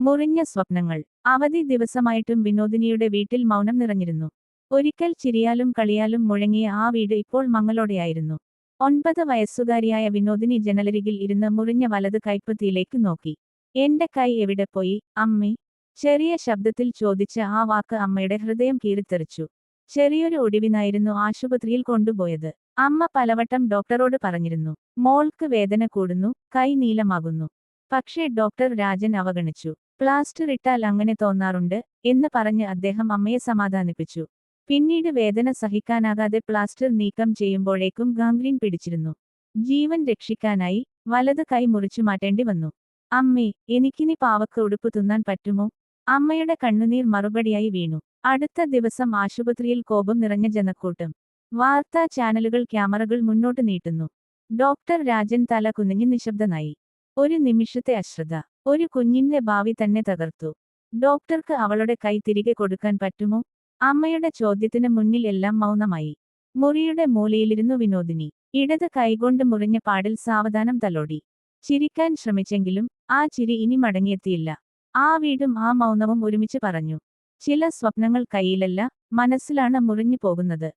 മുറിഞ്ഞ സ്വപ്നങ്ങൾ. അവധി ദിവസമായിട്ടും വിനോദിനിയുടെ വീട്ടിൽ മൗനം നിറഞ്ഞിരുന്നു. ഒരിക്കൽ ചിരിയാലും കളിയാലും മുഴങ്ങിയ ആ വീട് ഇപ്പോൾ മങ്ങലോടെയായിരുന്നു. 9 വയസ്സുകാരിയായ വിനോദിനി ജനലരികിൽ ഇരുന്ന് മുറിഞ്ഞ വലത് കൈപ്പത്തിയിലേക്ക് നോക്കി. എന്റെ കൈ എവിടെ പോയി, അമ്മേ? ചെറിയ ശബ്ദത്തിൽ ചോദിച്ച ആ വാക്ക് അമ്മയുടെ ഹൃദയം കീറിത്തെറിച്ചു. ചെറിയൊരു ഒടിവിനായിരുന്നു ആശുപത്രിയിൽ കൊണ്ടുപോയത്. അമ്മ പലവട്ടം ഡോക്ടറോട് പറഞ്ഞിരുന്നു, മോൾക്ക് വേദന കൂടുന്നു, കൈ നീലമാകുന്നു. പക്ഷേ ഡോക്ടർ രാജൻ അവഗണിച്ചു. പ്ലാസ്റ്റർ ഇട്ടാൽ അങ്ങനെ തോന്നാറുണ്ട് എന്ന് പറഞ്ഞ് അദ്ദേഹം അമ്മയെ സമാധാനിപ്പിച്ചു. പിന്നീട് വേദന സഹിക്കാനാകാതെ പ്ലാസ്റ്റർ നീക്കം ചെയ്യുമ്പോഴേക്കും ഗാംഗ്രീൻ പിടിച്ചിരുന്നു. ജീവൻ രക്ഷിക്കാനായി വലത് കൈ മുറിച്ചു മാറ്റേണ്ടി വന്നു. അമ്മേ, എനിക്കിനി പാവക്ക് ഉടുപ്പ് തിന്നാൻ പറ്റുമോ? അമ്മയുടെ കണ്ണുനീർ മറുപടിയായി വീണു. അടുത്ത ദിവസം ആശുപത്രിയിൽ കോപം നിറഞ്ഞ ജനക്കൂട്ടം. വാർത്താ ചാനലുകൾ ക്യാമറകൾ മുന്നോട്ട് നീട്ടുന്നു. ഡോക്ടർ രാജൻ തല കുനിഞ്ഞ് നിശബ്ദനായി. ഒരു നിമിഷത്തെ അശ്രദ്ധ. ഒരു കുഞ്ഞിന്റെ ഭാവി തന്നെ തകർത്തു. ഡോക്ടർക്ക് അവളുടെ കൈ തിരികെ കൊടുക്കാൻ പറ്റുമോ? അമ്മയുടെ ചോദ്യത്തിന് മുന്നിൽ എല്ലാം മൗനമായി. മുറിയുടെ മൂലയിലിരുന്നു വിനോദിനി. ഇടത് കൈകൊണ്ട് മുറിഞ്ഞ പാടിൽ സാവധാനം തലോടി. ചിരിക്കാൻ ശ്രമിച്ചെങ്കിലും ആ ചിരി ഇനി മടങ്ങിയെത്തിയില്ല. ആ വീടും ആ മൗനവും ഒരുമിച്ച് പറഞ്ഞു, ചില സ്വപ്നങ്ങൾ കയ്യിലല്ല, മനസ്സിലാണ് മുറിഞ്ഞു പോകുന്നത്.